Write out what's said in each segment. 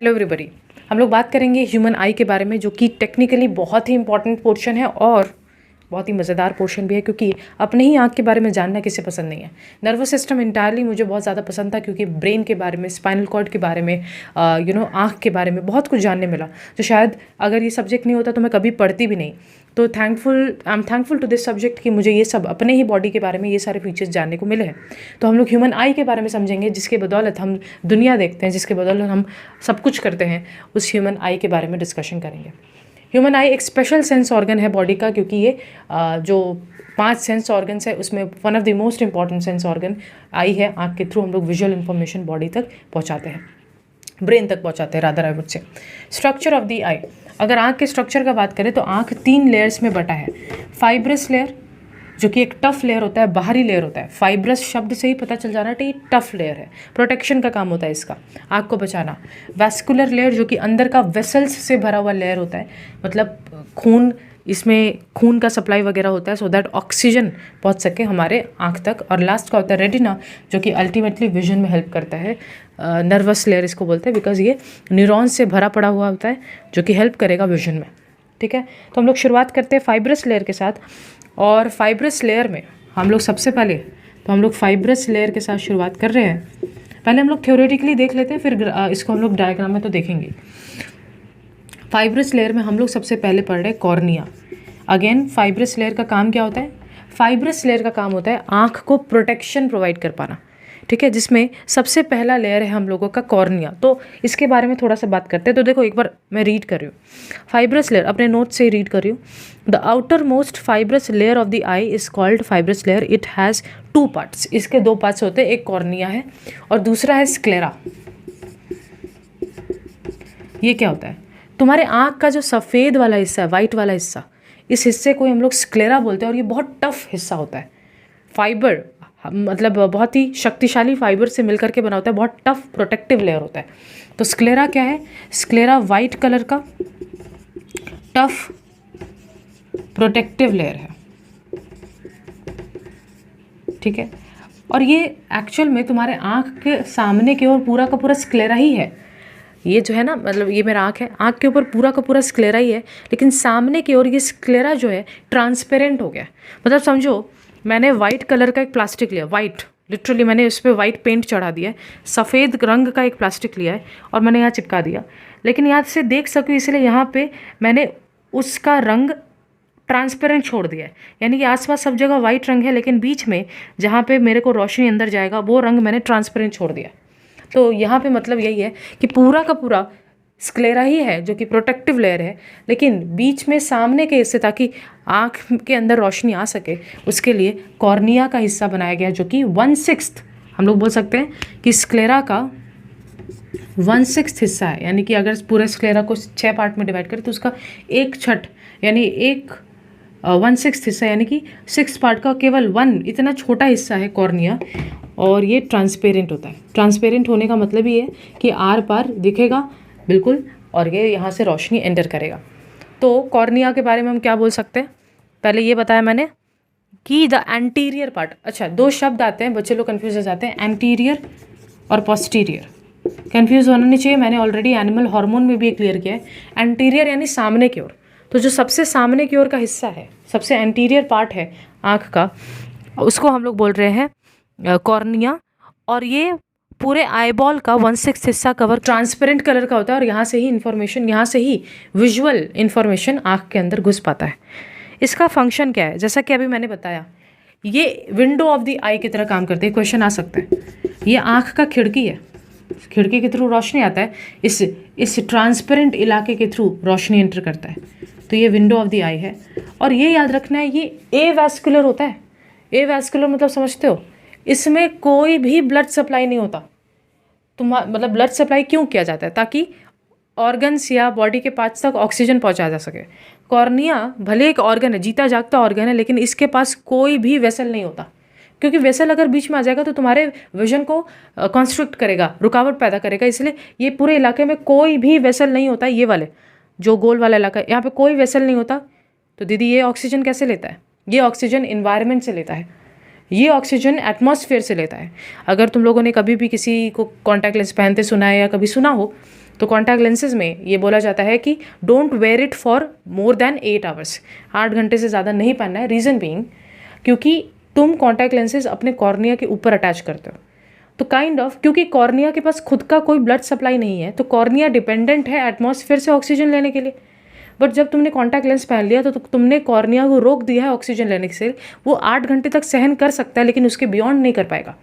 Hello everybody. हम लोग बात करेंगे ह्यूमन आई के बारे में, जो कि टेक्निकली बहुत ही इंपॉर्टेंट पोर्शन है और बहुत ही मज़ेदार पोर्शन भी है, क्योंकि अपने ही आँख के बारे में जानना किसे पसंद नहीं है। नर्वस सिस्टम इंटायरली मुझे बहुत ज़्यादा पसंद था, क्योंकि ब्रेन के बारे में, स्पाइनल कॉर्ड के बारे में, आँख के बारे में बहुत कुछ जानने मिला, जो शायद अगर ये सब्जेक्ट नहीं होता तो मैं कभी पढ़ती भी नहीं। तो I am thankful to this subject कि मुझे ये सब अपने ही बॉडी के बारे में ये सारे फीचर्स जानने को मिले हैं। तो हम लोग ह्यूमन आई के बारे में समझेंगे, जिसके बदौलत हम दुनिया देखते हैं, जिसके बदौलत हम सब कुछ करते हैं। उस ह्यूमन आई के बारे में डिस्कशन करेंगे। ह्यूमन आई एक स्पेशल सेंस ऑर्गन है बॉडी का, क्योंकि ये जो 5 सेंस ऑर्गन्स है उसमें one of the most important sense organ eye है। आँख के थ्रू हम लोग विजुअल इन्फॉर्मेशन बॉडी तक पहुँचाते हैं, ब्रेन तक पहुँचाते हैं rather I would say. Structure of the eye, अगर आँख के स्ट्रक्चर का बात करें तो आँख 3 लेयर्स में बटा है। फाइब्रस लेयर, जो कि एक टफ लेयर होता है, बाहरी लेयर होता है। फाइब्रस शब्द से ही पता चल जाना है कि टफ लेयर है, प्रोटेक्शन का काम होता है इसका, आँख को बचाना। वैस्कुलर लेयर, जो कि अंदर का वेसल्स से भरा हुआ लेयर होता है, मतलब खून, इसमें खून का सप्लाई वगैरह होता है, सो दैट ऑक्सीजन पहुंच सके हमारे आँख तक। और लास्ट का होता है रेटिना, जो कि अल्टीमेटली विजन में हेल्प करता है। नर्वस लेयर इसको बोलते हैं, बिकॉज ये न्यूरॉन्स से भरा पड़ा हुआ होता है, जो कि हेल्प करेगा विजन में। ठीक है, तो हम लोग शुरुआत करते हैं फाइब्रस लेयर के साथ। और फाइब्रस लेयर में हम लोग सबसे पहले फाइब्रस लेयर के साथ शुरुआत कर रहे हैं। पहले हम लोग थ्योरेटिकली देख लेते हैं, फिर इसको हम लोग डायग्राम में तो देखेंगे। फाइब्रस लेयर में हम लोग सबसे पहले पढ़ रहे हैं कॉर्निया। अगेन, फाइब्रस लेयर का काम क्या होता है? फाइब्रस लेयर का काम होता है आँख को प्रोटेक्शन प्रोवाइड कर पाना। ठीक है, जिसमें सबसे पहला लेयर है हम लोगों का कॉर्निया। तो इसके बारे में थोड़ा सा बात करते हैं। तो देखो, एक बार मैं रीड कर रही हूँ फाइब्रस लेयर, अपने नोट से ही रीड कर रही हूँ। The outer most fibrous layer of the I is called fibrous layer. It has 2 parts. इसके 2 पार्ट्स होते हैं, एक कॉर्निया है और दूसरा है स्क्लेरा। ये क्या होता है? तुम्हारे आँख का जो सफ़ेद वाला हिस्सा है, वाइट वाला हिस्सा, इस हिस्से को हम लोग स्क्लेरा बोलते हैं। और ये बहुत टफ हिस्सा होता है। फाइबर मतलब बहुत ही शक्तिशाली फाइबर से मिलकर के बना होता है, बहुत टफ प्रोटेक्टिव लेयर होता है। तो स्क्लेरा क्या है? स्क्लेरा वाइट कलर का टफ प्रोटेक्टिव लेयर है। ठीक है, और ये एक्चुअल में तुम्हारे आँख के सामने की ओर पूरा का पूरा स्क्लेरा ही है। ये जो है ना, मतलब ये मेरा आँख है, आँख के ऊपर पूरा का पूरा स्क्लेरा ही है, लेकिन सामने की ओर ये स्क्लेरा जो है ट्रांसपेरेंट हो गया। मतलब समझो, मैंने वाइट कलर का एक प्लास्टिक लिया, वाइट, लिटरली मैंने उस पर वाइट पेंट चढ़ा दिया है, सफ़ेद रंग का एक प्लास्टिक लिया है और मैंने यहाँ चिपका दिया। लेकिन यहाँ से देख सकूँ इसलिए यहाँ पे मैंने उसका रंग ट्रांसपेरेंट छोड़ दिया है, यानी कि आसपास सब जगह वाइट रंग है, लेकिन बीच में जहाँ पे मेरे को रोशनी अंदर जाएगा वो रंग मैंने ट्रांसपेरेंट छोड़ दिया। तो यहाँ पे मतलब यही है कि पूरा का पूरा स्क्लेरा ही है, जो कि प्रोटेक्टिव लेयर है, लेकिन बीच में सामने के हिस्से, ताकि आँख के अंदर रोशनी आ सके, उसके लिए कॉर्निया का हिस्सा बनाया गया, जो कि 1/6 हम लोग बोल सकते हैं कि स्क्लेरा का 1/6 हिस्सा है। यानी कि अगर पूरे स्क्लेरा को 6 पार्ट में डिवाइड करें तो उसका 1/6 यानी 1/6 हिस्सा, यानी कि 6 पार्ट का केवल 1 इतना छोटा हिस्सा है कॉर्निया। और ये ट्रांसपेरेंट होता है। ट्रांसपेरेंट होने का मतलब ये है कि आर पार दिखेगा बिल्कुल, और ये यहाँ से रोशनी एंटर करेगा। तो कॉर्निया के बारे में हम क्या बोल सकते हैं? पहले ये बताया मैंने कि द एंटीरियर पार्ट। अच्छा, 2 शब्द आते हैं, बच्चे लोग कन्फ्यूज हो जाते हैं, एंटीरियर और पोस्टीरियर। कन्फ्यूज होना नहीं चाहिए, मैंने ऑलरेडी एनिमल हार्मोन में भी क्लियर किया है। एंटीरियर यानी सामने की ओर, तो जो सबसे सामने की ओर का हिस्सा है, सबसे एंटीरियर पार्ट है आँख का, उसको हम लोग बोल रहे हैं कॉर्निया। और ये पूरे आईबॉल का 1/6 हिस्सा कवर ट्रांसपेरेंट कलर का होता है, और यहाँ से ही इंफॉर्मेशन, यहाँ से ही विजुअल इंफॉर्मेशन आँख के अंदर घुस पाता है। इसका फंक्शन क्या है? जैसा कि अभी मैंने बताया, ये विंडो ऑफ द आई की तरह काम करते हैं। क्वेश्चन आ सकता है, ये आँख का खिड़की है, खिड़की के थ्रू रोशनी आता है, इस ट्रांसपेरेंट इलाके के थ्रू रोशनी एंटर करता है, तो ये विंडो ऑफ द आई है। और ये याद रखना है, ये ए वैस्कुलर होता है। ए वैस्कुलर मतलब समझते हो? इसमें कोई भी ब्लड सप्लाई नहीं होता। मतलब ब्लड सप्लाई क्यों किया जाता है? ताकि ऑर्गन्स या बॉडी के पार्ट्स तक ऑक्सीजन पहुंचाया जा सके। कॉर्निया भले एक ऑर्गन है, जीता जागता ऑर्गन है, लेकिन इसके पास कोई भी वेसल नहीं होता, क्योंकि वेसल अगर बीच में आ जाएगा तो तुम्हारे विजन को कॉन्स्ट्रिक्ट करेगा, रुकावट पैदा करेगा। इसलिए ये पूरे इलाके में कोई भी वेसल नहीं होता। ये वाले जो गोल वाला इलाका है, यहाँ पे कोई वेसल नहीं होता। तो दीदी, ये ऑक्सीजन कैसे लेता है? ये ऑक्सीजन इन्वायरमेंट से लेता है, ये ऑक्सीजन एटमॉस्फेयर से लेता है। अगर तुम लोगों ने कभी भी किसी को कॉन्टैक्ट लेंस पहनते सुना है या कभी सुना हो, तो कॉन्टैक्ट लेंसेज में ये बोला जाता है कि don't wear it for more than 8 hours, 8 घंटे से ज़्यादा नहीं पहनना है। रीज़न बीइंग क्योंकि तुम कॉन्टैक्ट लेंसेज अपने कॉर्निया के ऊपर अटैच करते हो, तो काइंड ऑफ क्योंकि कॉर्निया के पास खुद का कोई ब्लड सप्लाई नहीं है, तो कॉर्निया डिपेंडेंट है एटमॉस्फेयर से ऑक्सीजन लेने के लिए। बट जब तुमने कॉन्टैक्ट लेंस पहन लिया तो तुमने कॉर्निया को रोक दिया है ऑक्सीजन लेने से। वो 8 घंटे तक सहन कर सकता है लेकिन उसके बियॉन्ड नहीं कर पाएगा।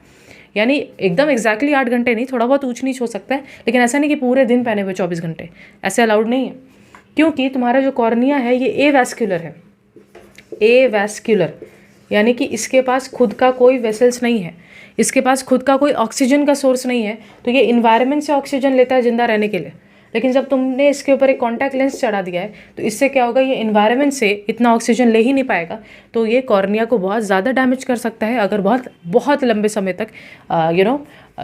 यानी एकदम एग्जैक्टली 8 घंटे नहीं, थोड़ा बहुत ऊंच नीच हो सकता है, लेकिन ऐसा नहीं कि पूरे दिन पहने हुए 24 घंटे, ऐसे अलाउड नहीं है। क्योंकि तुम्हारा जो कॉर्निया है ये एवैस्कुलर है, एवैस्कुलर यानी कि इसके पास खुद का कोई वेसल्स नहीं है, इसके पास खुद का कोई ऑक्सीजन का सोर्स नहीं है, तो ये इन्वायरमेंट से ऑक्सीजन लेता है जिंदा रहने के लिए। लेकिन जब तुमने इसके ऊपर एक कॉन्टैक्ट लेंस चढ़ा दिया है तो इससे क्या होगा, ये इन्वायरमेंट से इतना ऑक्सीजन ले ही नहीं पाएगा, तो ये कॉर्निया को बहुत ज़्यादा डैमेज कर सकता है अगर बहुत बहुत लंबे समय तक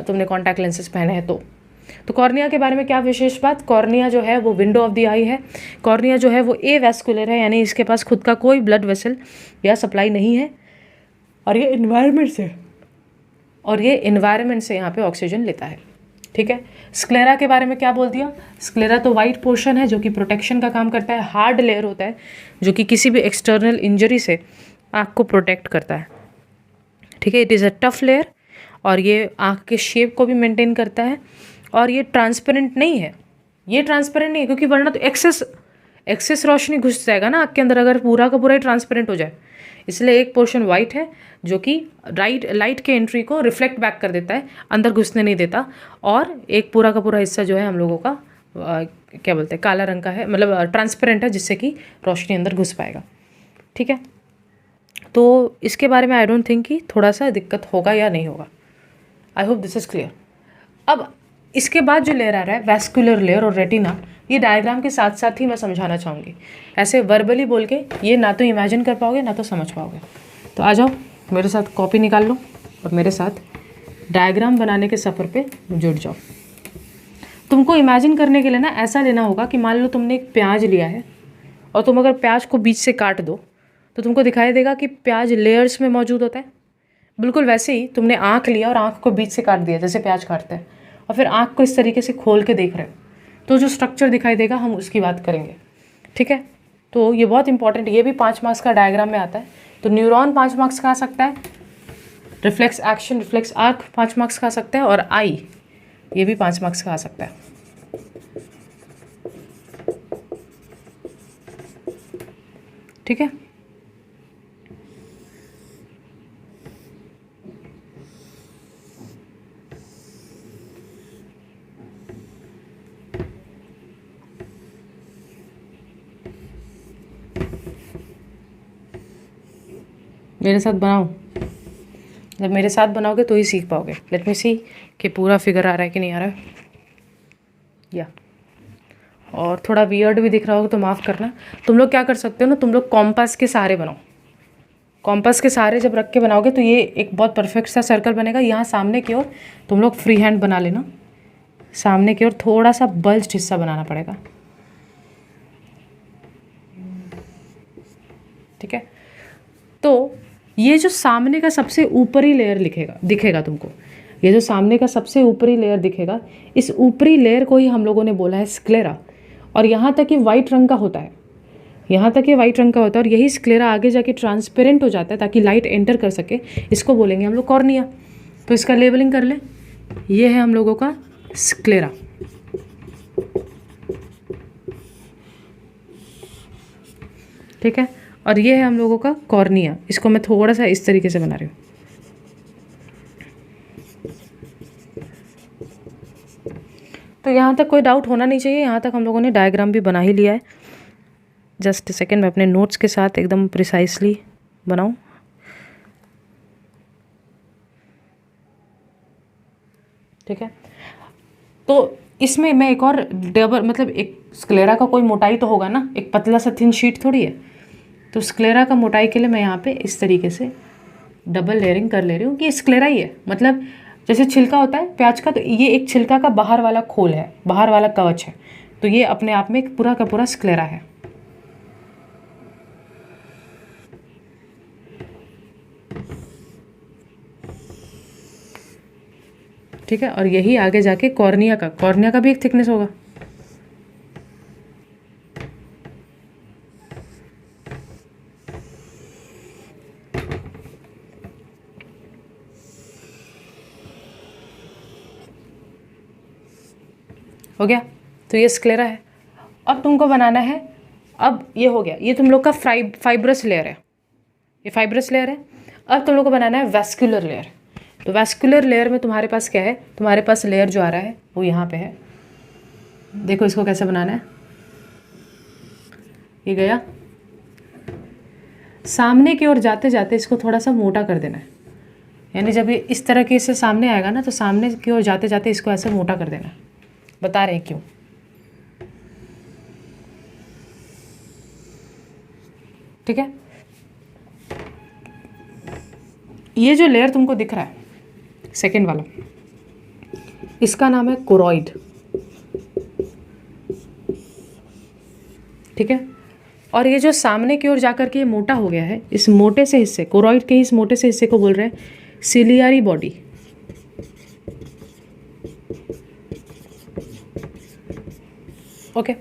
तुमने कॉन्टैक्ट लेंसेज पहने हैं तो कॉर्निया के बारे में क्या विशेष बात, कॉर्निया जो है वो विंडो ऑफ द आई है। कॉर्निया जो है वो एवैस्कुलर है, यानी इसके पास खुद का कोई ब्लड वेसल या सप्लाई नहीं है, और ये इन्वायरमेंट से यहाँ पे ऑक्सीजन लेता है। ठीक है। स्क्लेरा के बारे में क्या बोल दिया, स्क्लेरा तो वाइट पोर्शन है जो कि प्रोटेक्शन का काम करता है, हार्ड लेयर होता है जो कि किसी भी एक्सटर्नल इंजरी से आँख को प्रोटेक्ट करता है। ठीक है, it is a tough layer, और ये आँख के शेप को भी मेंटेन करता है, और ये ट्रांसपेरेंट नहीं है, ये ट्रांसपेरेंट नहीं है क्योंकि वरना तो एक्सेस रोशनी घुस जाएगा ना आँख के अंदर अगर पूरा का पूरा ही ट्रांसपेरेंट हो जाए। इसलिए एक पोर्शन वाइट है जो कि लाइट के एंट्री को रिफ्लेक्ट बैक कर देता है, अंदर घुसने नहीं देता, और एक पूरा का पूरा हिस्सा जो है हम लोगों का क्या बोलते हैं, काला रंग का है, मतलब ट्रांसपेरेंट है, जिससे कि रोशनी अंदर घुस पाएगा। ठीक है, तो इसके बारे में आई डोंट थिंक कि थोड़ा सा दिक्कत होगा या नहीं होगा। I hope this is clear. अब इसके बाद जो लेयर आ रहा है वैस्कुलर लेयर और रेटिना, ये डायग्राम के साथ साथ ही मैं समझाना चाहूँगी। ऐसे वर्बली बोल के ये ना तो इमेजिन कर पाओगे ना तो समझ पाओगे। तो आ जाओ मेरे साथ कॉपी निकाल लो और मेरे साथ डायग्राम बनाने के सफ़र पे जुड़ जाओ। तुमको इमेजिन करने के लिए ना ऐसा लेना होगा कि मान लो तुमने एक प्याज लिया है और तुम अगर प्याज को बीच से काट दो तो तुमको दिखाई देगा कि प्याज लेयर्स में मौजूद होता है। बिल्कुल वैसे ही तुमने आँख लिया और आँख को बीच से काट दिया जैसे प्याज काटते हैं, और फिर आँख को इस तरीके से खोल के देख रहे हो, तो जो स्ट्रक्चर दिखाई देगा हम उसकी बात करेंगे। ठीक है, तो ये बहुत इंपॉर्टेंट, ये भी 5 मार्क्स का डायग्राम में आता है। तो न्यूरॉन 5 मार्क्स का आ सकता है, reflex action reflex arc 5 marks का आ सकता है, और आई ये भी 5 मार्क्स का आ सकता है। ठीक है, मेरे साथ बनाओ, जब मेरे साथ बनाओगे तो ही सीख पाओगे। लेट मी सी कि पूरा फिगर आ रहा है कि नहीं आ रहा है, या और थोड़ा वियर्ड भी दिख रहा होगा तो माफ़ करना। तुम लोग क्या कर सकते हो ना, तुम लोग कॉम्पास के सहारे बनाओ। कॉम्पास के सहारे जब रख के बनाओगे तो ये एक बहुत परफेक्ट सा सर्कल बनेगा। यहाँ सामने की ओर तुम लोग फ्री हैंड बना लेना, सामने की ओर थोड़ा सा बल्ज्ड हिस्सा बनाना पड़ेगा। ठीक है, तो ये जो सामने का सबसे ऊपरी लेयर दिखेगा तुमको, ये जो सामने का सबसे ऊपरी लेयर दिखेगा, इस ऊपरी लेयर को ही हम लोगों ने बोला है स्क्लेरा, और यहाँ तक ये वाइट रंग का होता है, यहाँ तक ये वाइट रंग का होता है, और यही स्क्लेरा आगे जाके ट्रांसपेरेंट हो जाता है ताकि लाइट एंटर कर सके। इसको बोलेंगे हम लोग कॉर्निया। तो इसका लेबलिंग कर लें, ये है हम लोगों का स्क्लेरा। ठीक है, और ये है हम लोगों का कॉर्निया। इसको मैं थोड़ा सा इस तरीके से बना रही हूँ। तो यहाँ तक कोई डाउट होना नहीं चाहिए, यहाँ तक हम लोगों ने डायग्राम भी बना ही लिया है। जस्ट सेकेंड, मैं अपने नोट्स के साथ एकदम प्रिसाइसली बनाऊँ। ठीक है, तो इसमें मैं एक और मतलब एक स्क्लेरा का कोई मोटाई तो होगा ना, एक पतला सा थिन शीट थोड़ी है। तो स्क्लेरा का मोटाई के लिए मैं यहाँ पे इस तरीके से डबल लेयरिंग कर ले रही हूँ कि स्क्लेरा ही है। मतलब जैसे छिलका होता है प्याज का, तो ये एक छिलका का बाहर वाला खोल है, बाहर वाला कवच है, तो ये अपने आप में एक पूरा का पूरा स्क्लेरा है। ठीक है, और यही आगे जाके कॉर्निया का भी एक थिकनेस होगा। हो गया, तो ये स्क्लेरा है। अब तुमको बनाना है, अब ये हो गया, ये तुम लोग का फाइब्रस लेयर है, ये फाइब्रस लेयर है। अब तुम लोग को बनाना है वैस्कुलर लेयर। तो वैस्कुलर लेयर में तुम्हारे पास क्या है, तुम्हारे पास लेयर जो आ रहा है वो यहाँ पे है। देखो इसको कैसे बनाना है, ये गया, सामने की ओर जाते जाते इसको थोड़ा सा मोटा कर देना है, यानी जब ये इस तरह के से सामने आएगा ना, तो सामने की ओर जाते जाते इसको ऐसे मोटा कर देना है। बता रहे हैं क्यों। ठीक है, ये जो लेयर तुमको दिख रहा है सेकेंड वाला, इसका नाम है कोरॉइड। ठीक है, और ये जो सामने की ओर जाकर के ये मोटा हो गया है, इस मोटे से हिस्से, कोरॉइड के इस मोटे से हिस्से को बोल रहे हैं सिलियरी बॉडी। ओके,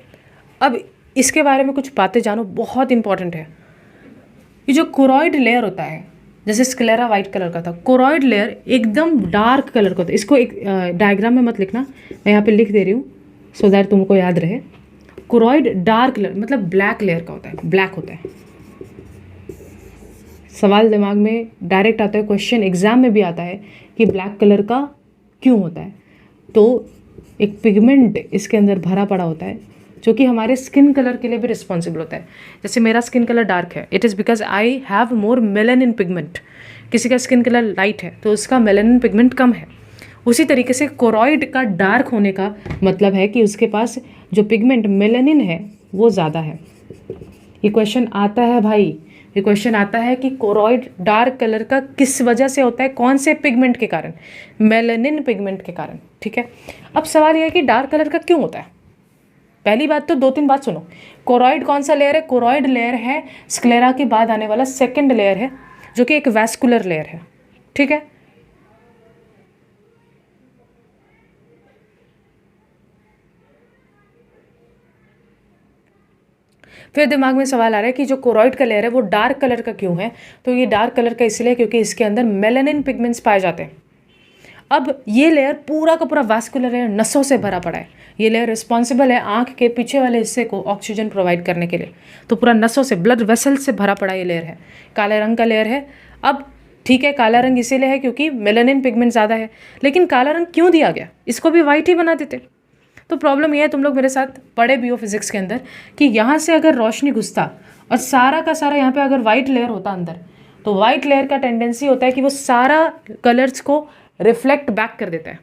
अब इसके बारे में कुछ बातें जानो, बहुत इंपॉर्टेंट है। ये जो कोरॉइड लेयर होता है, जैसे स्क्लेरा वाइट कलर का था, कोरॉइड लेयर एकदम डार्क कलर का होता है। इसको एक डायग्राम में मत लिखना, मैं यहाँ पे लिख दे रही हूँ सो दैट तुमको याद रहे। कोरॉइड डार्क कलर मतलब ब्लैक लेयर का होता है, ब्लैक होता है। सवाल दिमाग में डायरेक्ट आता है, क्वेश्चन एग्जाम में भी आता है कि ब्लैक कलर का क्यों होता है। तो एक पिगमेंट इसके अंदर भरा पड़ा होता है जो कि हमारे स्किन कलर के लिए भी रिस्पॉन्सिबल होता है। जैसे मेरा स्किन कलर डार्क है, it is because I have more melanin pigment. किसी का स्किन कलर लाइट है तो उसका मेलानिन पिगमेंट कम है। उसी तरीके से कोरॉइड का डार्क होने का मतलब है कि उसके पास जो पिगमेंट मेलानिन है वो ज़्यादा है। ये क्वेश्चन आता है भाई, ये क्वेश्चन आता है कि कोरॉइड डार्क कलर का किस वजह से होता है, कौन से पिगमेंट के कारण, मेलानिन पिगमेंट के कारण। ठीक है, अब सवाल यह है कि डार्क कलर का क्यों होता है। पहली बात तो 2-3 बात सुनो, कोरॉइड कौन सा लेयर है, कोरॉइड लेयर है स्क्लेरा के बाद आने वाला सेकेंड लेयर है, जो कि एक वैस्कुलर लेयर है। ठीक है, फिर दिमाग में सवाल आ रहा है कि जो कोरॉइड का लेयर है वो डार्क कलर का क्यों है। तो ये डार्क कलर का इसलिए क्योंकि इसके अंदर मेलानिन पिगमेंट्स पाए जाते हैं। अब ये लेयर पूरा का पूरा वैस्कुलर लेयर नसों से भरा पड़ा है। ये लेयर रिस्पॉन्सिबल है आँख के पीछे वाले हिस्से को ऑक्सीजन प्रोवाइड करने के लिए। तो पूरा नसों से, ब्लड वेसल से भरा पड़ा ये लेयर है, काले रंग का लेयर है। अब ठीक है, काला रंग इसीलिए है क्योंकि मेलानिन पिगमेंट ज़्यादा है, लेकिन काला रंग क्यों दिया गया, इसको भी वाइट ही बना देते। तो प्रॉब्लम ये है, तुम लोग मेरे साथ पढ़े बायोफिजिक्स के अंदर कि यहाँ से अगर रोशनी घुसता और सारा का सारा यहाँ पे अगर वाइट लेयर होता अंदर, तो वाइट लेयर का टेंडेंसी होता है कि वो सारा कलर्स को रिफ्लेक्ट बैक कर देता है।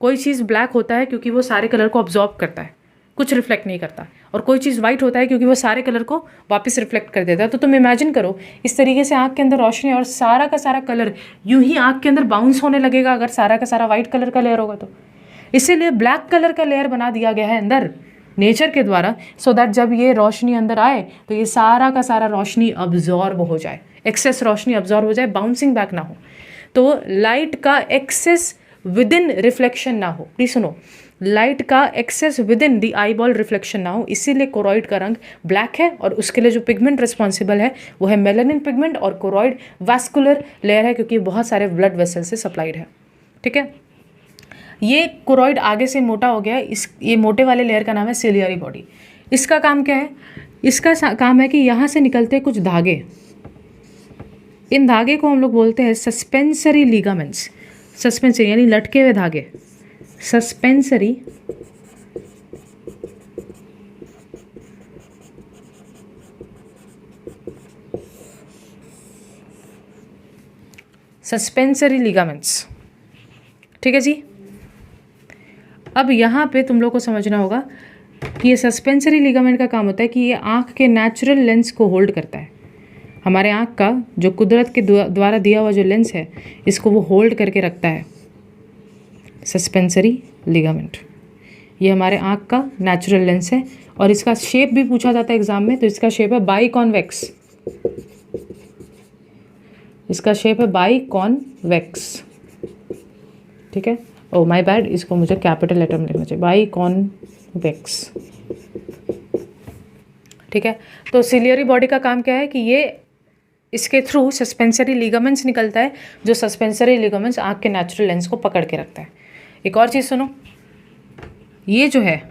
कोई चीज़ ब्लैक होता है क्योंकि वो सारे कलर को ऑब्जॉर्ब करता है, कुछ रिफ्लेक्ट नहीं करता, और कोई चीज़ वाइट होता है क्योंकि वो सारे कलर को वापस रिफ्लेक्ट कर देता है। तो तुम इमेजिन करो इस तरीके से आँख के अंदर रोशनी और सारा का सारा कलर यूं ही आँख के अंदर बाउंस होने लगेगा अगर सारा का सारा वाइट कलर का लेयर होगा तो। इसीलिए ब्लैक कलर का लेयर बना दिया गया है अंदर नेचर के द्वारा, सो दैट जब ये रोशनी अंदर आए तो ये सारा का सारा रोशनी अब्जॉर्ब हो जाए, एक्सेस रोशनी अब्जॉर्ब हो जाए, बाउंसिंग बैक ना हो, तो लाइट का एक्सेस विद इन रिफ्लेक्शन ना हो। प्लीज सुनो, लाइट का excess within the eyeball reflection ना हो। इसीलिए कोरॉइड का रंग ब्लैक है, और उसके लिए जो पिगमेंट रिस्पॉन्सिबल है वो है मेलानिन पिगमेंट, और कोरॉइड वैस्कुलर लेयर है क्योंकि बहुत सारे ब्लड वेसल से सप्लाइड है। ठीक है, ये कोरॉइड आगे से मोटा हो गया, ये मोटे वाले लेयर का नाम है सिलियरी बॉडी। इसका काम क्या है, इसका काम है कि यहाँ से निकलते कुछ धागे, इन धागे को हम लोग बोलते हैं सस्पेंसरी लिगामेंट्स। सस्पेंसरी यानी लटके हुए धागे, सस्पेंसरी सस्पेंसरी लिगामेंट्स। ठीक है जी, अब यहाँ पे तुम लोग को समझना होगा कि ये सस्पेंसरी लिगामेंट का काम होता है कि ये आँख के नेचुरल लेंस को होल्ड करता है। हमारे आँख का जो कुदरत के द्वारा दिया हुआ जो लेंस है, इसको वो होल्ड करके रखता है, सस्पेंसरी लिगामेंट। ये हमारे आँख का नेचुरल लेंस है, और इसका शेप भी पूछा जाता है एग्जाम में, तो इसका शेप है बाइकॉन्वेक्स। इसका शेप है बाइकॉन्वेक्स। ठीक है, ओ माय बैड, इसको मुझे कैपिटल लेटर में लिखना चाहिए, बाइकॉन्वेक्स। ठीक है, तो सिलियरी बॉडी का काम क्या है कि ये इसके थ्रू सस्पेंसरी लिगामेंट्स निकलता है, जो सस्पेंसरी लिगामेंट्स आँख के नेचुरल लेंस को पकड़ के रखता है। एक और चीज़ सुनो, ये जो है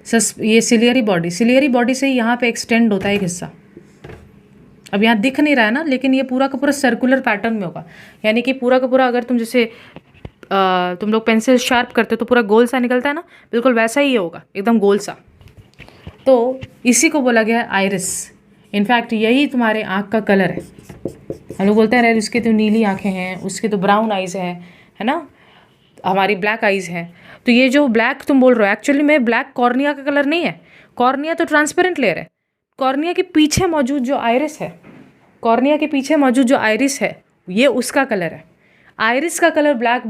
ये सिलियरी बॉडी से यहाँ पे एक्सटेंड होता है एक हिस्सा। अब यहाँ दिख नहीं रहा है ना, लेकिन ये पूरा का पूरा सर्कुलर पैटर्न में होगा, यानी कि पूरा का पूरा, अगर तुम जैसे तुम लोग पेंसिल शार्प करते हो तो पूरा गोल सा निकलता है ना, बिल्कुल वैसा ही ये होगा, एकदम गोल सा। तो इसी को बोला गया है आइरिस। इनफैक्ट यही तुम्हारे आँख का कलर है। हम लोग बोलते हैं अरे उसके तो नीली आँखें हैं, उसके तो ब्राउन आइज़ है ना, हमारी ब्लैक आइज़ हैं। तो ये जो ब्लैक तुम बोल रहे हो, एक्चुअली में ब्लैक कॉर्निया का कलर नहीं है। कॉर्निया तो ट्रांसपेरेंट लेयर है। कॉर्निया के पीछे मौजूद जो आइरिस है, कॉर्निया के पीछे मौजूद जो आइरिस है, ये उसका कलर है। आइरिस का कलर ब्लैक,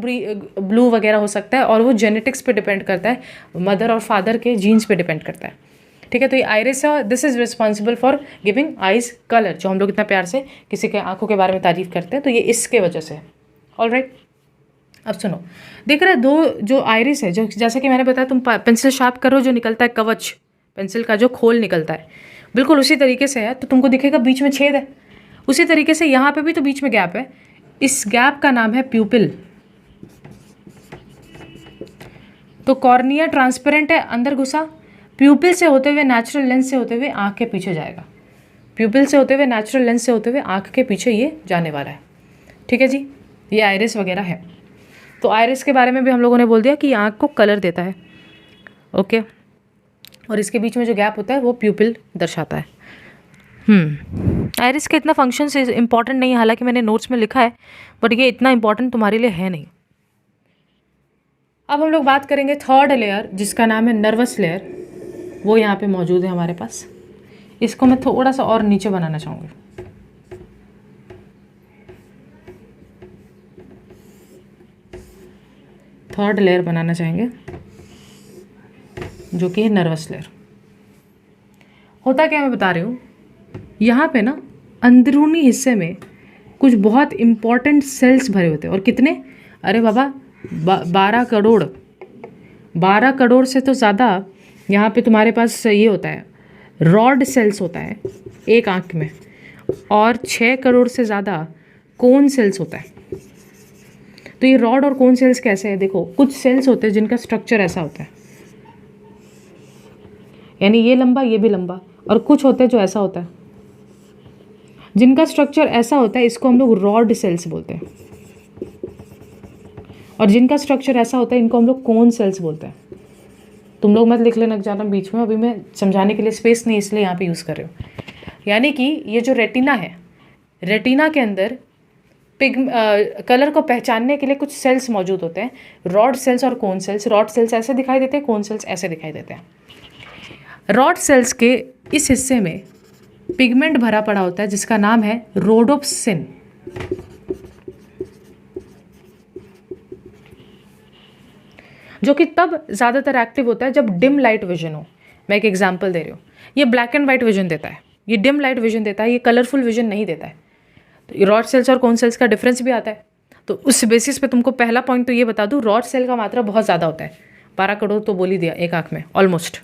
ब्लू वगैरह हो सकता है, और वो जेनेटिक्स पे डिपेंड करता है, मदर और फादर के जीन्स पे डिपेंड करता है। ठीक है, तो ये आइरिस है, this is responsible for giving eyes colour, जो हम लोग इतना प्यार से किसी के आंखों के बारे में तारीफ करते हैं, तो ये इसके वजह से। ऑलराइट, अब सुनो, देख रहे दो जो आइरिस है, जो जैसे कि मैंने बताया, तुम पेंसिल शार्प करो, जो निकलता है कवच, पेंसिल का जो खोल निकलता है, बिल्कुल उसी तरीके से है। तो तुमको दिखेगा बीच में छेद है, उसी तरीके से यहाँ पे भी तो बीच में गैप है। इस गैप का नाम है प्यूपिल। तो कॉर्निया ट्रांसपेरेंट है, अंदर घुसा, प्यूपिल से होते हुए, नेचुरल लेंस से होते हुए आँख के पीछे जाएगा। प्यूपिल से होते हुए, नेचुरल लेंस से होते हुए आँख के पीछे ये जाने वाला है। ठीक है जी, ये आइरिस वगैरह है। तो आइरिस के बारे में भी हम लोगों ने बोल दिया कि आँख को कलर देता है। ओके, और इसके बीच में जो गैप होता है वो प्यूपिल दर्शाता है। आइरिस का इतना फंक्शन से इम्पॉर्टेंट नहीं है, हालांकि मैंने नोट्स में लिखा है, बट ये इतना इम्पॉर्टेंट तुम्हारे लिए है नहीं। अब हम लोग बात करेंगे थर्ड लेयर, जिसका नाम है नर्वस लेयर। वो यहाँ पे मौजूद है हमारे पास। इसको मैं थोड़ा सा और नीचे बनाना चाहूँगी। थर्ड लेयर बनाना चाहेंगे, जो कि है नर्वस लेयर। होता क्या मैं बता रही हूँ, यहाँ पे ना अंदरूनी हिस्से में कुछ बहुत इम्पॉर्टेंट सेल्स भरे होते हैं। और कितने, अरे बाबा 12 करोड़ से तो ज़्यादा यहाँ पे तुम्हारे पास ये होता है, रॉड सेल्स होता है एक आँख में, और 6 करोड़ से ज़्यादा कोन सेल्स होता है। तो ये रॉड और कोन सेल्स कैसे है, देखो, कुछ सेल्स होते हैं जिनका स्ट्रक्चर ऐसा होता है, यानी ये लंबा ये भी लंबा, और कुछ होते हैं जो ऐसा होता है, जिनका स्ट्रक्चर ऐसा होता है, इसको हम लोग रॉड सेल्स बोलते हैं। और जिनका स्ट्रक्चर ऐसा होता है, इनको हम लोग कोन सेल्स बोलते हैं। तुम लोग मत लिख लेना जाना बीच में, अभी मैं समझाने के लिए स्पेस नहीं, इसलिए यहाँ पे यूज़ कर रही हूँ। यानी कि ये जो रेटिना है, रेटिना के अंदर कलर को पहचानने के लिए कुछ सेल्स मौजूद होते हैं, रॉड सेल्स और कोन सेल्स। रॉड सेल्स ऐसे दिखाई देते हैं, कोन सेल्स ऐसे दिखाई देते हैं। रॉड सेल्स के इस हिस्से में पिगमेंट भरा पड़ा होता है, जिसका नाम है रोडोप्सिन। जो कि तब ज़्यादातर एक्टिव होता है जब डिम लाइट विजन हो। मैं एक एग्जांपल दे रही हूँ, ये ब्लैक एंड वाइट विजन देता है, ये डिम लाइट विजन देता है, ये कलरफुल विजन नहीं देता है। तो रॉड सेल्स और कोन सेल्स का डिफरेंस भी आता है। तो उस बेसिस पे तुमको पहला पॉइंट तो ये बता दूँ, रॉड सेल का मात्रा बहुत ज़्यादा होता है, 12 करोड़ तो बोल ही दिया एक आँख में ऑलमोस्ट।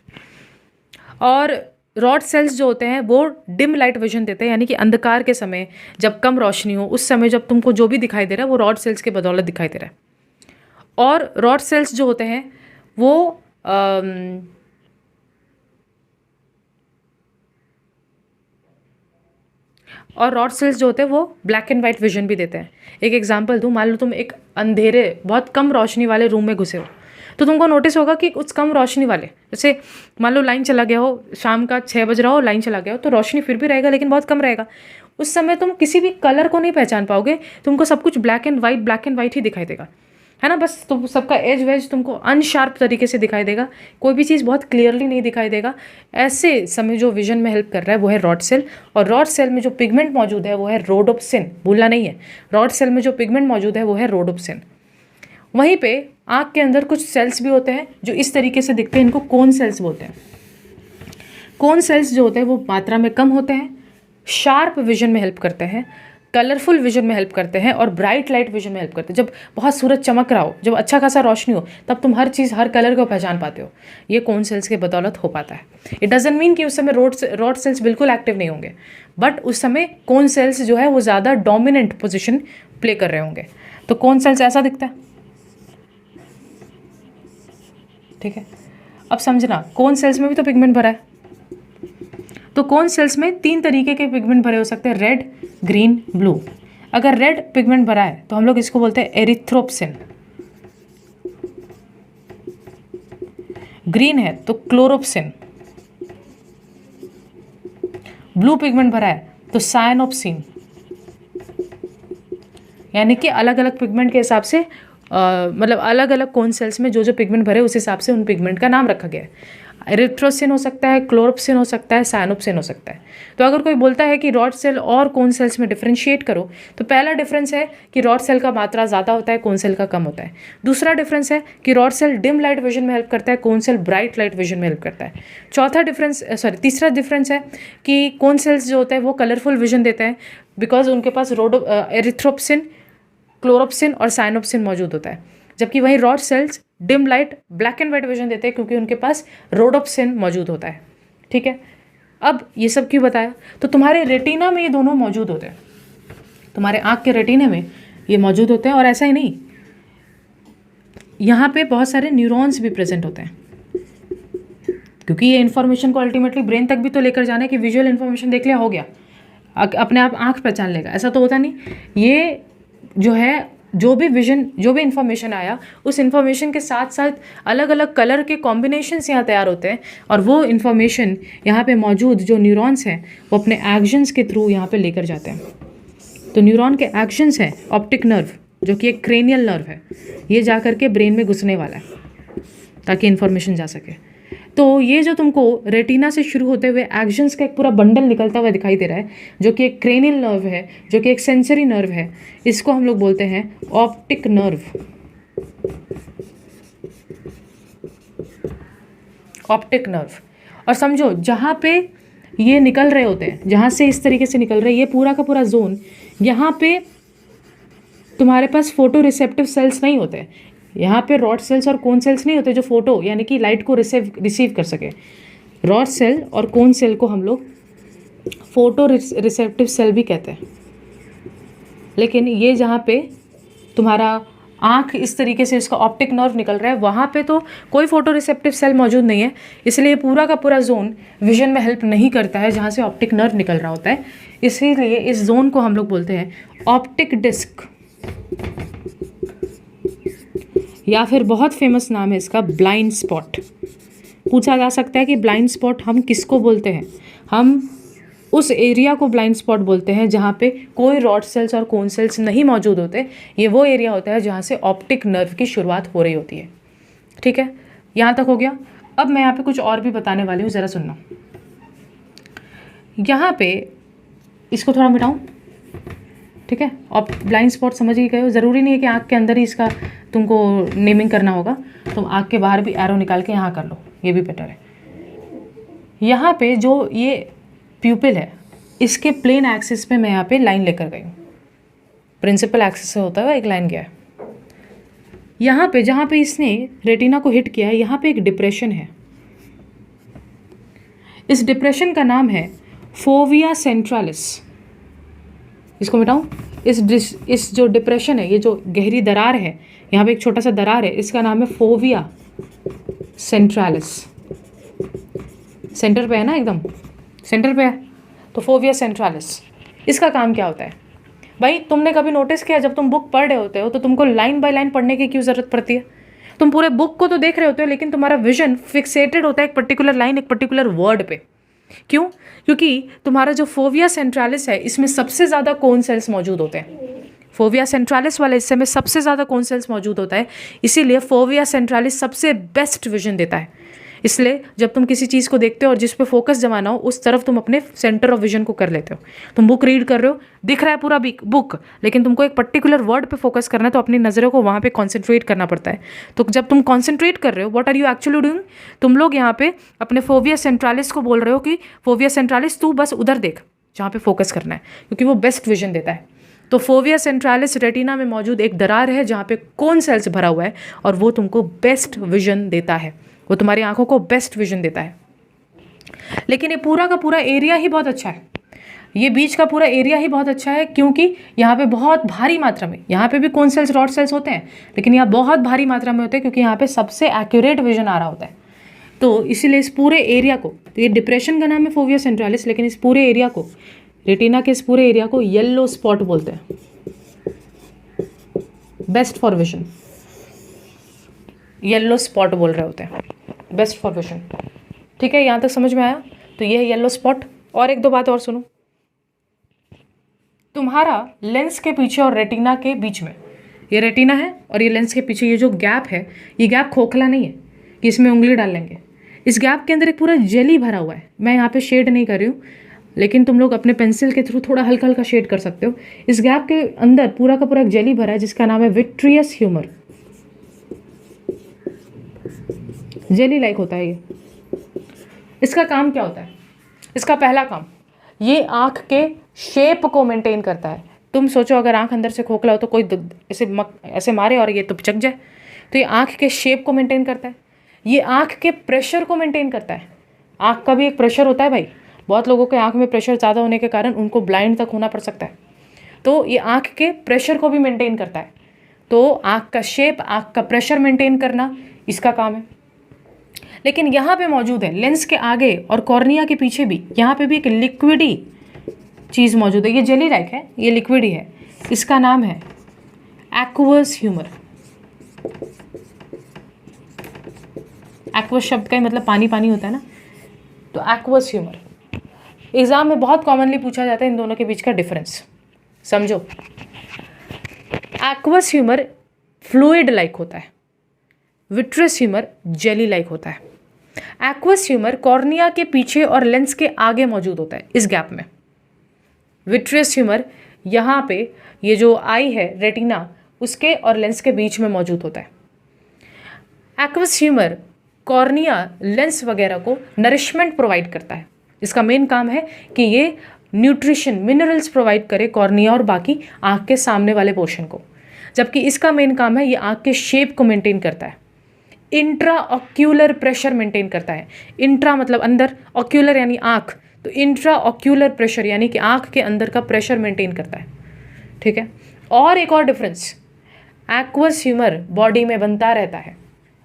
और रॉड सेल्स जो होते हैं वो डिम लाइट विजन देते हैं, यानी कि अंधकार के समय जब कम रोशनी हो, उस समय जब तुमको जो भी दिखाई दे रहा है वो रॉड सेल्स के बदौलत दिखाई दे रहा है। और रॉड सेल्स जो होते हैं वो और रॉड सेल्स जो होते हैं वो ब्लैक एंड वाइट विजन भी देते हैं। एक एग्जांपल दूँ, मान लो तुम एक अंधेरे बहुत कम रोशनी वाले रूम में घुसे हो, तो तुमको नोटिस होगा कि उस कम रोशनी वाले, जैसे मान लो लाइन चला गया हो, शाम का 6 बज रहा हो, लाइन चला गया हो, तो रोशनी फिर भी रहेगा लेकिन बहुत कम रहेगा। उस समय तुम किसी भी कलर को नहीं पहचान पाओगे, तुमको सब कुछ ब्लैक एंड वाइट ही दिखाई देगा, है ना। बस तुम सबका एज वेज तुमको अनशार्प तरीके से दिखाई देगा, कोई भी चीज़ बहुत क्लियरली नहीं दिखाई देगा। ऐसे समय जो विजन में हेल्प कर रहा है वो है रॉड सेल, और रॉड सेल में जो पिगमेंट मौजूद है वो है रोडोप्सिन, भूलना नहीं है। रॉड सेल में जो पिगमेंट मौजूद है वो है रोडोप्सिन। वहीं पे आँख के अंदर कुछ सेल्स भी होते हैं जो इस तरीके से दिखते हैं, इनको कोन सेल्स बोलते हैं। कोन सेल्स जो होते हैं वो मात्रा में कम होते हैं, शार्प विजन में हेल्प करते हैं, कलरफुल विजन में हेल्प करते हैं, और ब्राइट लाइट विजन में हेल्प करते हैं। जब बहुत सूरज चमक रहा हो, जब अच्छा खासा रोशनी हो, तब तुम हर चीज़, हर कलर को पहचान पाते हो। ये कोन सेल्स के बदौलत हो पाता है। इट डजंट मीन कि उस समय रॉड सेल्स बिल्कुल एक्टिव नहीं होंगे, बट उस समय कोन सेल्स जो है वो ज़्यादा डोमिनेंट पोजिशन प्ले कर रहे होंगे। तो कोन सेल्स ऐसा दिखता है, ठीक है, अब समझना कोन सेल्स में भी तो पिगमेंट भरा है, तो कोन सेल्स में 3 तरीके के पिगमेंट भरे हो सकते हैं, रेड, ग्रीन, ब्लू। अगर रेड पिगमेंट भरा है तो हम लोग इसको बोलते हैं एरिथ्रोप्सिन, ग्रीन है तो क्लोरोप्सिन, ब्लू पिगमेंट भरा है तो साइनोप्सिन। यानी कि अलग अलग पिगमेंट के हिसाब से मतलब अलग अलग कोन सेल्स में जो जो पिगमेंट भरे उस हिसाब से उन पिगमेंट का नाम रखा गया है। एरिथ्रोसिन हो सकता है, क्लोरोप्सिन हो सकता है, साइनोप्सिन हो सकता है। तो अगर कोई बोलता है कि रॉड सेल और कोन सेल्स में डिफरेंशिएट करो, तो पहला डिफरेंस है कि रॉड सेल का मात्रा ज़्यादा होता है, कोन सेल का कम होता है। दूसरा डिफरेंस है कि rod cell dim light vision में हेल्प करता है, cone cell bright light vision में हेल्प करता है। तीसरा डिफरेंस है कि कोन सेल्स जो होते हैं वो कलरफुल विजन देते हैं, बिकॉज उनके पास एरिथ्रोप्सिन, क्लोरोप्सिन और साइनोप्सिन मौजूद होता है, जबकि वहीं rod sales dim light black and white vision देते हैं क्योंकि उनके पास रोडोप्सिन मौजूद होता है। ठीक है, अब ये सब क्यों बताया, तो तुम्हारे रेटिना में ये दोनों मौजूद होते हैं, तुम्हारे आँख के रेटिना में ये मौजूद होते हैं। और ऐसा ही नहीं, यहाँ पे बहुत सारे न्यूरॉन्स भी प्रेजेंट होते हैं, क्योंकि ये इन्फॉर्मेशन को अल्टीमेटली ब्रेन तक भी तो लेकर जाना है कि विजुअल इन्फॉर्मेशन देख लिया हो गया, अपने आप आँख पहचान लेगा, ऐसा तो होता नहीं। ये जो है, जो भी विजन, जो भी इन्फॉर्मेशन आया, उस इन्फॉर्मेशन के साथ साथ अलग अलग कलर के कॉम्बिनेशंस यहाँ तैयार होते हैं, और वो इन्फॉर्मेशन यहाँ पे मौजूद जो न्यूरॉन्स हैं वो अपने एक्शंस के थ्रू यहाँ पे लेकर जाते हैं। तो न्यूरॉन के एक्शंस हैं ऑप्टिक नर्व, जो कि एक क्रेनियल नर्व है, ये जा कर के ब्रेन में घुसने वाला है ताकि इन्फॉर्मेशन जा सके। तो ये जो तुमको रेटिना से शुरू होते हुए एक्शंस का एक पूरा बंडल निकलता हुआ दिखाई दे रहा है, जो कि एक क्रेनियल नर्व है, जो कि एक सेंसरी नर्व है, इसको हम लोग बोलते हैं ऑप्टिक नर्व। Optic nerve. और समझो, जहाँ पे ये निकल रहे होते हैं, जहाँ से इस तरीके से निकल रहे हैं, ये पूरा का पूरा जोन, यहाँ पे तुम्हारे पास फोटो रिसेप्टिव सेल्स नहीं होते, यहाँ पे रॉड सेल्स और कोन सेल्स नहीं होते जो फोटो यानी कि लाइट को रिसीव कर सके। रॉड सेल और कोन सेल को हम लोग फोटो रिसेप्टिव सेल भी कहते हैं। लेकिन ये जहाँ पे तुम्हारा आँख इस तरीके से इसका ऑप्टिक नर्व निकल रहा है, वहाँ पे तो कोई फोटो रिसेप्टिव सेल मौजूद नहीं है, इसलिए पूरा का पूरा जोन विजन में हेल्प नहीं करता है जहाँ से ऑप्टिक नर्व निकल रहा होता है। इसीलिए इस जोन को हम लोग बोलते हैं ऑप्टिक डिस्क, या फिर बहुत फेमस नाम है इसका ब्लाइंड स्पॉट। पूछा जा सकता है कि ब्लाइंड स्पॉट हम किसको बोलते हैं, हम उस एरिया को ब्लाइंड स्पॉट बोलते हैं जहाँ पे कोई रॉड सेल्स और कोन सेल्स नहीं मौजूद होते। ये वो एरिया होता है जहाँ से ऑप्टिक नर्व की शुरुआत हो रही होती है। ठीक है, यहाँ तक हो गया। अब मैं यहाँ पे कुछ और भी बताने वाली हूँ, ज़रा सुनना। यहाँ पे इसको थोड़ा मिटाऊँ, ठीक है। और ब्लाइंड स्पॉट समझ ही गए हो, ज़रूरी नहीं है कि आँख के अंदर ही इसका तुमको नेमिंग करना होगा, तुम आँख के बाहर भी एरो निकाल के यहाँ कर लो, ये भी बेटर है। यहाँ पे जो ये प्यूपिल है, इसके प्लेन एक्सिस पे मैं यहाँ पे लाइन लेकर गई हूँ, प्रिंसिपल एक्सिस से होता हुआ एक लाइन गया है। यहाँ पे जहाँ पे इसने रेटिना को हिट किया है, यहाँ पे एक डिप्रेशन है। इस डिप्रेशन का नाम है फोविया सेंट्रालिस। इसको मिटाऊँ, इस जो डिप्रेशन है, ये जो गहरी दरार है, यहाँ पे एक छोटा सा दरार है, इसका नाम है फोविया सेंट्रालिस। सेंटर पे है ना, एकदम सेंटर पे है, तो फोविया सेंट्रालिस। इसका काम क्या होता है भाई? तुमने कभी नोटिस किया, जब तुम बुक पढ़ रहे होते हो तो तुमको लाइन बाय लाइन पढ़ने की क्यों ज़रूरत पड़ती है? तुम पूरे बुक को तो देख रहे होते हो, लेकिन तुम्हारा विजन फिक्सेटेड होता है एक पर्टिकुलर लाइन, एक पर्टिकुलर वर्ड पे। क्यों? क्योंकि तुम्हारा जो फोविया सेंट्रालिस है, इसमें सबसे ज़्यादा कोन सेल्स मौजूद होते हैं। फोविया सेंट्रालिस वाले हिस्से में सबसे ज़्यादा कोन सेल्स मौजूद होता है, इसीलिए फोविया सेंट्रालिस सबसे बेस्ट विजन देता है। इसलिए जब तुम किसी चीज़ को देखते हो और जिस पे फोकस जमाना हो, उस तरफ तुम अपने सेंटर ऑफ विजन को कर लेते हो। तुम बुक रीड कर रहे हो, दिख रहा है पूरा बुक, लेकिन तुमको एक पर्टिकुलर वर्ड पे फोकस करना है, तो अपनी नज़रों को वहाँ पे कॉन्सेंट्रेट करना पड़ता है। तो जब तुम कॉन्सेंट्रेट कर रहे हो, what are you actually doing? तुम लोग यहाँ पे अपने फोविया सेंट्रालिस को बोल रहे हो कि फोविया सेंट्रालिस तू बस उधर देख जहाँ पे फोकस करना है, क्योंकि वो बेस्ट विजन देता है। तो फोविया सेंट्रालिस रेटिना में मौजूद एक दरार है जहाँ पे कोन सेल्स भरा हुआ है, और वो तुमको बेस्ट विजन देता है, वो तुम्हारी आंखों को बेस्ट विजन देता है। लेकिन ये पूरा का पूरा एरिया ही बहुत अच्छा है। ये बीच का पूरा एरिया ही बहुत अच्छा है, क्योंकि यहाँ पे बहुत भारी मात्रा में, यहाँ पे भी कोन सेल्स रॉड सेल्स होते हैं, लेकिन यहाँ बहुत भारी मात्रा में होते हैं, क्योंकि यहाँ पे सबसे एक्यूरेट विजन आ रहा होता है। तो इसीलिए इस पूरे एरिया को, तो ये डिप्रेशन का नाम है फोविया सेंट्रालिस, लेकिन इस पूरे एरिया को, रेटिना के इस पूरे एरिया को येलो स्पॉट बोलते हैं, best for vision, yellow spot बोल रहे होते हैं, बेस्ट फॉर विजन। ठीक है, यहाँ तक समझ में आया? तो ये है येलो स्पॉट। और एक दो बात और सुनो, तुम्हारा लेंस के पीछे और रेटिना के बीच में, ये रेटिना है और ये लेंस के पीछे ये जो गैप है, ये गैप खोखला नहीं है कि इसमें उंगली डाल लेंगे। इस गैप के अंदर एक पूरा जेली भरा हुआ है। मैं यहाँ पे शेड नहीं कर रही हूँ, लेकिन तुम लोग अपने पेंसिल के थ्रू थोड़ा हल्का हल्का शेड कर सकते हो। इस गैप के अंदर पूरा का पूरा एक जेली भरा है, जिसका नाम है विट्रियस ह्यूमर। जेली लाइक होता है ये। इसका काम क्या होता है? इसका पहला काम, ये आँख के शेप को मेंटेन करता है। तुम सोचो, अगर आँख अंदर से खोखला हो तो कोई ऐसे मारे और ये तो पिचक जाए, तो ये आँख के शेप को मेंटेन करता है। ये आँख के प्रेशर को मेंटेन करता है। आँख का भी एक प्रेशर होता है भाई, बहुत लोगों के आँख में प्रेशर ज़्यादा होने के कारण उनको ब्लाइंड तक होना पड़ सकता है। तो ये आँख के प्रेशर को भी मेंटेन करता है। तो आँख का शेप, आँख का प्रेशर मेंटेन करना इसका काम है। लेकिन यहाँ पे मौजूद है लेंस के आगे और कॉर्निया के पीछे भी, यहाँ पे भी एक लिक्विडी चीज़ मौजूद है। ये जेली लाइक है, ये लिक्विड ही है। इसका नाम है एक्वस ह्यूमर। एक्वस शब्द का ही मतलब पानी पानी होता है ना, तो एक्वस ह्यूमर। एग्जाम में बहुत कॉमनली पूछा जाता है इन दोनों के बीच का डिफरेंस, समझो। एक्वस ह्यूमर फ्लूइड लाइक होता है, विट्रियस ह्यूमर जेली लाइक होता है। एक्वस ह्यूमर कॉर्निया के पीछे और लेंस के आगे मौजूद होता है, इस गैप में। विट्रियस ह्यूमर यहाँ पे, ये जो आई है रेटिना, उसके और लेंस के बीच में मौजूद होता है। एक्वस ह्यूमर कॉर्निया, लेंस वगैरह को नरिशमेंट प्रोवाइड करता है। इसका मेन काम है कि ये न्यूट्रिशन, मिनरल्स प्रोवाइड करे कॉर्निया और बाकी आँख के सामने वाले पोर्शन को। जबकि इसका मेन काम है ये आँख के शेप को मेंटेन करता है। इंट्रा ऑक्यूलर प्रेशर मेंटेन करता है। इंट्रा मतलब अंदर, ऑक्यूलर यानी आँख, तो इंट्रा ऑक्यूलर प्रेशर यानी कि आँख के अंदर का प्रेशर मेंटेन करता है। ठीक है। और एक और डिफरेंस, एक्वस ह्यूमर बॉडी में बनता रहता है,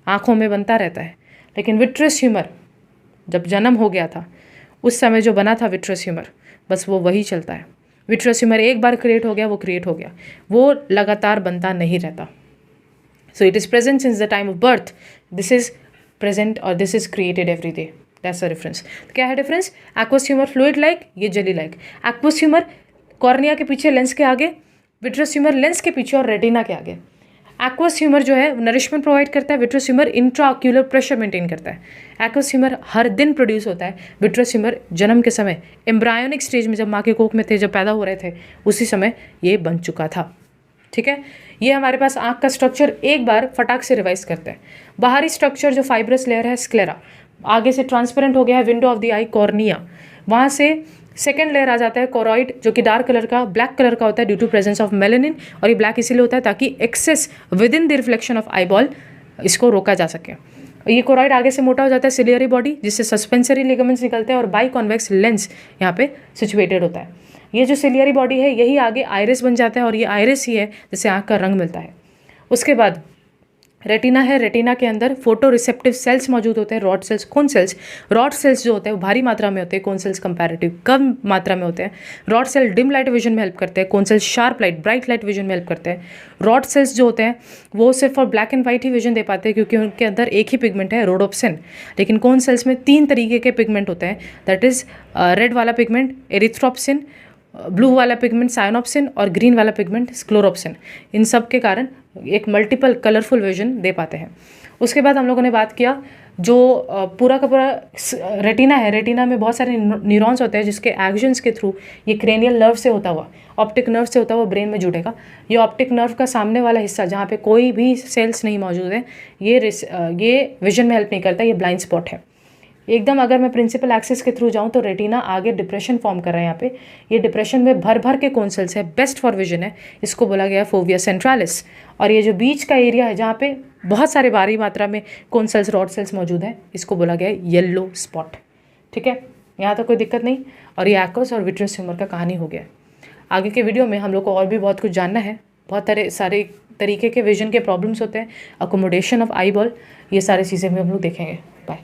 आँखों में बनता रहता है, लेकिन विट्रियस ह्यूमर जब जन्म हो गया था उस समय जो बना था विट्रियस ह्यूमर, बस वो वही चलता है। विट्रियस ह्यूमर एक बार क्रिएट हो गया, वो क्रिएट हो गया, वो लगातार बनता नहीं रहता। So it is present since the time of birth, this is present और this is created every day. That's the difference. क्या है difference? Aqueous humour fluid like, ये jelly like. Aqueous humour cornea के पीछे, लेंस के आगे, vitreous humour lens के पीछे और रेटिना के आगे। एक्वस ह्यूमर जो है नरिशमेंट प्रोवाइड करता है, vitreous humour intraocular pressure maintain करता है। एक्वस ह्यूमर हर दिन प्रोड्यूस होता है, विट्रियस ह्यूमर जन्म के समय, एम्ब्रायोनिक स्टेज में, जब माँ के कोख में थे, जब पैदा हो रहे थे, उसी समय ये बन चुका था। ठीक है। ये हमारे पास आँख का स्ट्रक्चर एक बार फटाक से रिवाइज करते हैं। बाहरी स्ट्रक्चर जो फाइब्रस लेयर है स्क्लेरा, आगे से ट्रांसपेरेंट हो गया है window of the I cornea, वहाँ से सेकेंड लेयर आ जाता है कोरॉइड, जो कि डार्क कलर का, ब्लैक कलर का होता है due to presence of melanin, और ये ब्लैक इसीलिए होता है ताकि excess within the reflection of eyeball इसको रोका जा सके। ये कोरॉइड आगे से मोटा हो जाता है, सिलियरी बॉडी, जिससे सस्पेंसरी लिगामेंट्स निकलते हैं और बाई कॉन्वेक्स लेंस यहाँ पे सिचुएटेड होता है। ये जो सिलियरी बॉडी है यही आगे आइरिस बन जाता है और ये आइरिस ही है जिससे आँख का रंग मिलता है। उसके बाद रेटिना है, रेटिना के अंदर फोटो रिसेप्टिव सेल्स मौजूद होते हैं, rod sales, cone cells. Rod sales जो होते हैं वो भारी मात्रा में होते हैं, कोन सेल्स कंपैरेटिव कम मात्रा में होते हैं। Rod cell dim light vision में हेल्प करते हैं, cone cells sharp light, bright light vision में हेल्प करते हैं। रॉड सेल्स जो होते हैं वो सिर्फ और ब्लैक एंड वाइट ही विजन दे पाते हैं क्योंकि उनके अंदर एक ही पिगमेंट है, रोडोप्सिन। लेकिन कोन सेल्स में 3 तरीके के पिगमेंट होते हैं, दैट इज़ रेड वाला पिगमेंट एरिथ्रोप्सिन, ब्लू वाला पिगमेंट साइनोप्सिन और ग्रीन वाला पिगमेंट स्क्लेरोप्सिन। इन सब के कारण एक मल्टीपल कलरफुल विजन दे पाते हैं। उसके बाद हम लोगों ने बात किया जो पूरा का पूरा रेटिना है, रेटिना में बहुत सारे न्यूरॉन्स होते हैं जिसके एक्शंस के थ्रू ये क्रेनियल नर्व से होता हुआ, ऑप्टिक नर्व से होता हुआ ब्रेन में जुड़ेगा। ये ऑप्टिक नर्व का सामने वाला हिस्सा जहाँ पे कोई भी सेल्स नहीं मौजूद है, ये विजन में हेल्प नहीं करता, ये ब्लाइंड स्पॉट है एकदम। अगर मैं प्रिंसिपल एक्सिस के थ्रू जाऊँ तो रेटिना आगे डिप्रेशन फॉर्म कर रहा है यहाँ पे, ये डिप्रेशन में भर भर के कोन सेल्स है, बेस्ट फॉर विजन है, इसको बोला गया फोविया सेंट्रालिस। और ये जो बीच का एरिया है जहाँ पे बहुत सारे भारी मात्रा में कोन सेल्स, रॉड सेल्स मौजूद है, इसको बोला गया येलो स्पॉट। ठीक है। यहाँ तक कोई दिक्कत नहीं। और ये एक्वस और विट्रियस ट्यूमर का कहानी हो गया। आगे के वीडियो में हम लोग को और भी बहुत कुछ जानना है। बहुत सारे तरीके के विजन के प्रॉब्लम्स होते हैं, अकोमोडेशन ऑफ आई बॉल, ये सारी चीज़ें भी हम लोग देखेंगे। बाय।